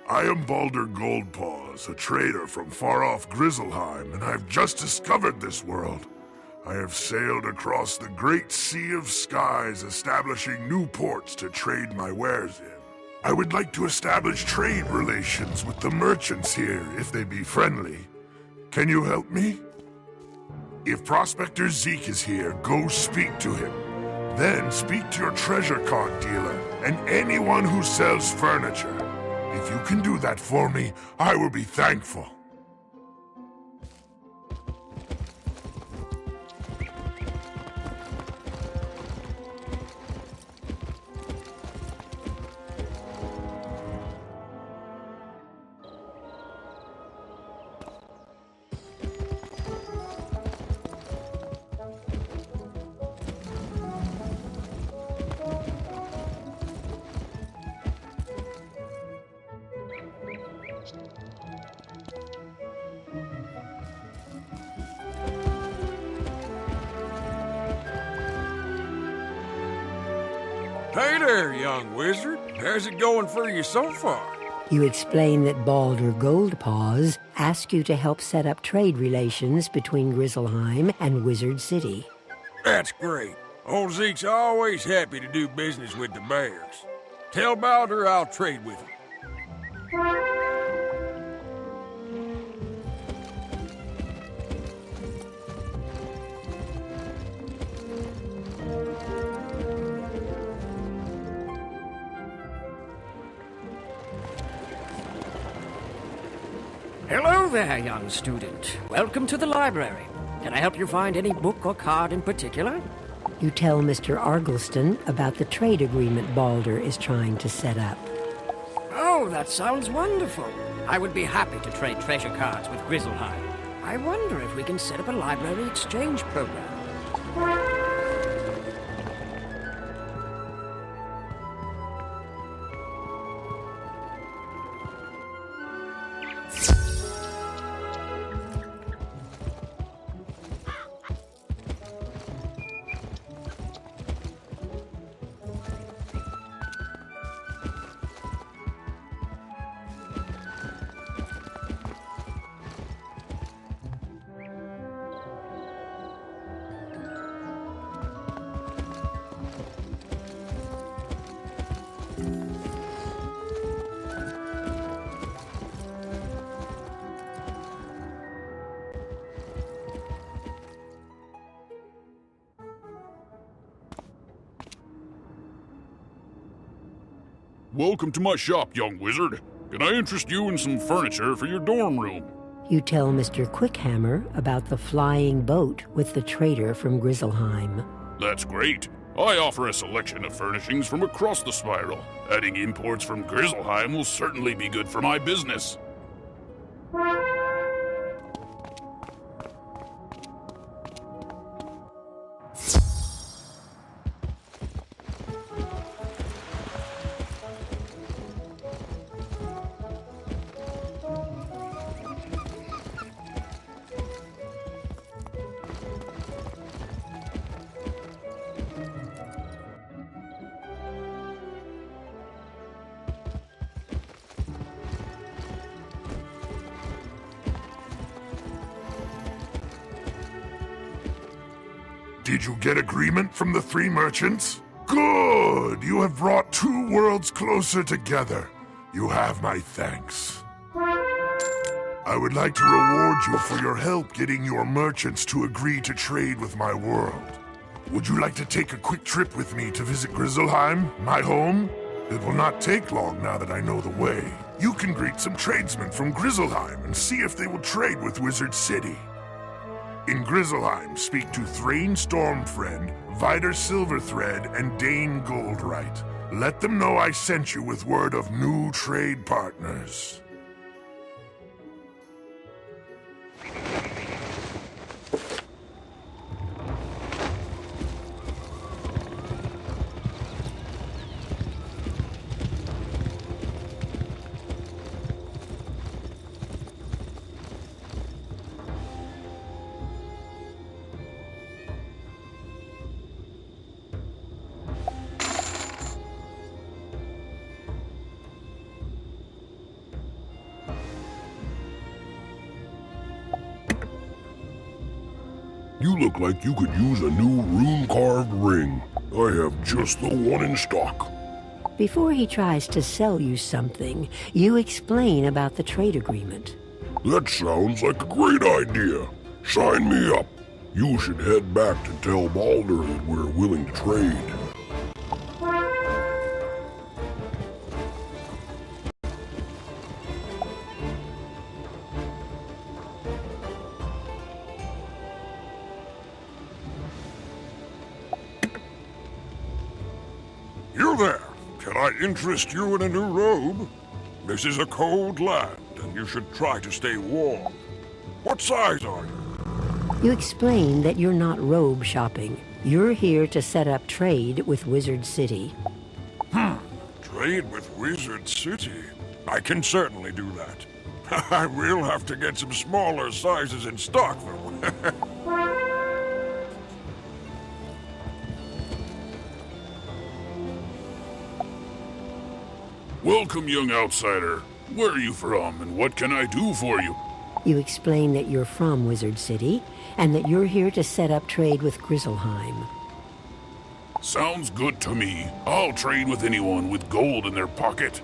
I am Balmur Goldpaws, a trader from far-off Grizzleheim, and I've just discovered this world. I have sailed across the great sea of skies, establishing new ports to trade my wares in. I would like to establish trade relations with the merchants here, if they be friendly. Can you help me? If Prospector Zeke is here, go speak to him. Then speak to your treasure cart dealer and anyone who sells furniture. If you can do that for me, I will be thankful. Hey there, young wizard. How's it going for you so far? You explain that Balmur Goldpaws asked you to help set up trade relations between Grizzleheim and Wizard City. That's great. Old Zeke's always happy to do business with the bears. Tell Baldur I'll trade with him. Hello there, young student. Welcome to the library. Can I help you find any book or card in particular? You tell Mr. Argleston about the trade agreement Baldur is trying to set up. Oh, that sounds wonderful. I would be happy to trade treasure cards with Grizzleheim. I wonder if we can set up a library exchange program. Welcome to my shop, young wizard. Can I interest you in some furniture for your dorm room? You tell Mr. Quickhammer about the flying boat with the trader from Grizzleheim. That's great. I offer a selection of furnishings from across the spiral. Adding imports from Grizzleheim will certainly be good for my business. Did you get agreement from the three merchants? Good! You have brought two worlds closer together. You have my thanks. I would like to reward you for your help getting your merchants to agree to trade with my world. Would you like to take a quick trip with me to visit Grizzleheim, my home? It will not take long now that I know the way. You can greet some tradesmen from Grizzleheim and see if they will trade with Wizard City. In Grizzleheim, speak to Thrain Stormfriend, Vider Silverthread, and Dane Goldright. Let them know I sent you with word of new trade partners. You look like you could use a new rune-carved ring. I have just the one in stock. Before he tries to sell you something, you explain about the trade agreement. That sounds like a great idea. Sign me up. You should head back to tell Baldur that we're willing to trade. You there! Can I interest you in a new robe? This is a cold land, and you should try to stay warm. What size are you? You explain that you're not robe shopping. You're here to set up trade with Wizard City. Trade with Wizard City? I can certainly do that. I will have to get some smaller sizes in stock, though. Welcome, young outsider. Where are you from, and what can I do for you? You explain that you're from Wizard City, and that you're here to set up trade with Grizzleheim. Sounds good to me. I'll trade with anyone with gold in their pocket.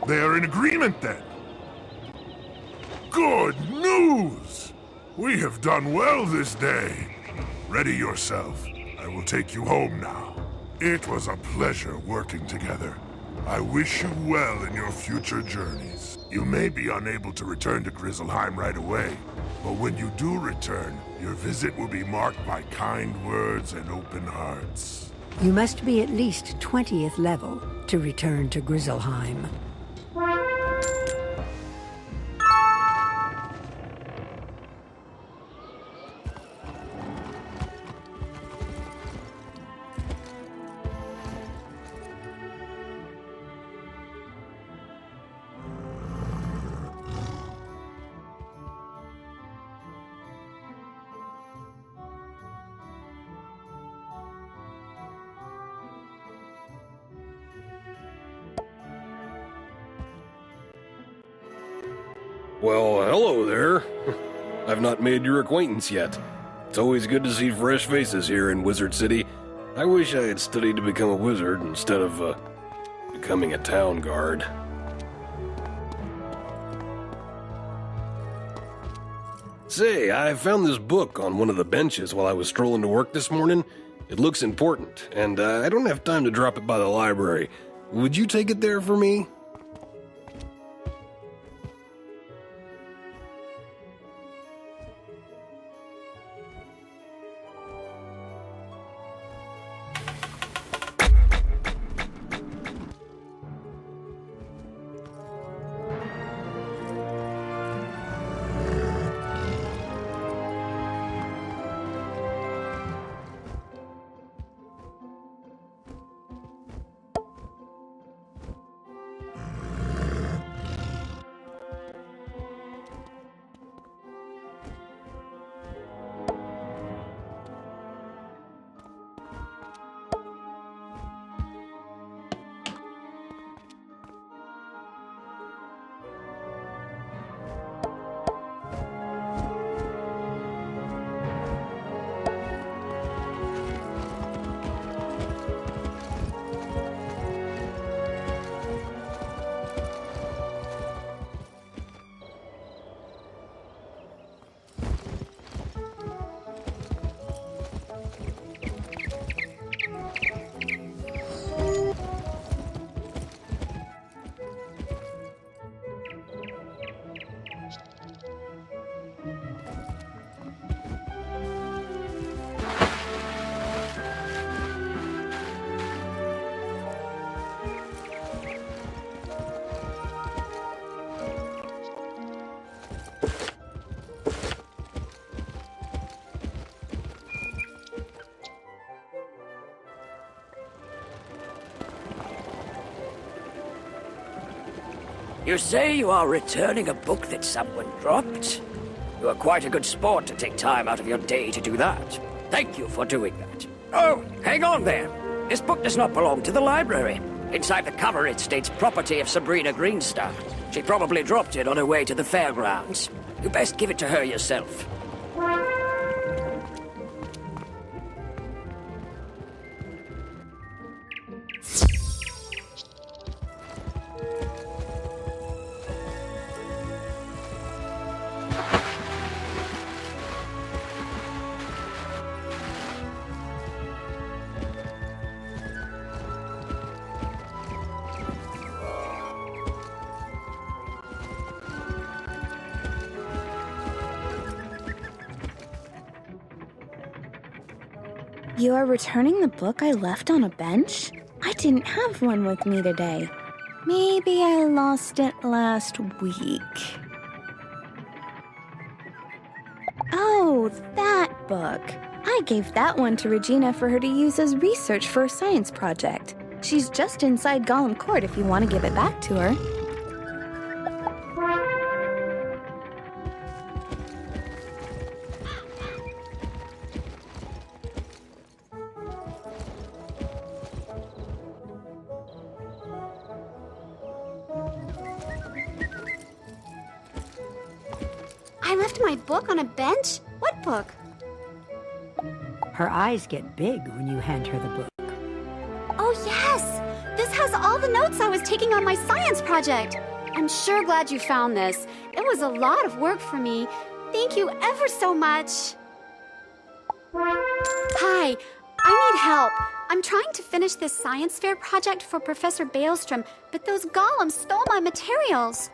They are in agreement then. Good news! We have done well this day. Ready yourself. I will take you home now. It was a pleasure working together. I wish you well in your future journeys. You may be unable to return to Grizzleheim right away, but when you do return, your visit will be marked by kind words and open hearts. You must be at least 20th level to return to Grizzleheim. Well, hello there. I've not made your acquaintance yet. It's always good to see fresh faces here in Wizard City. I wish I had studied to become a wizard instead of, becoming a town guard. Say, I found this book on one of the benches while I was strolling to work this morning. It looks important, and I don't have time to drop it by the library. Would you take it there for me? You say you are returning a book that someone dropped? You are quite a good sport to take time out of your day to do that. Thank you for doing that. Oh, hang on there. This book does not belong to the library. Inside the cover it states property of Sabrina Greenstar. She probably dropped it on her way to the fairgrounds. You best give it to her yourself. You are returning the book I left on a bench? I didn't have one with me today. Maybe I lost it last week. Oh, that book. I gave that one to Regina for her to use as research for a science project. She's just inside Gollum Court if you want to give it back to her. I left my book on a bench? What book? Her eyes get big when you hand her the book. Oh, yes! This has all the notes I was taking on my science project. I'm sure glad you found this. It was a lot of work for me. Thank you ever so much. Hi, I need help. I'm trying to finish this science fair project for Professor Baelstrom, but those golems stole my materials.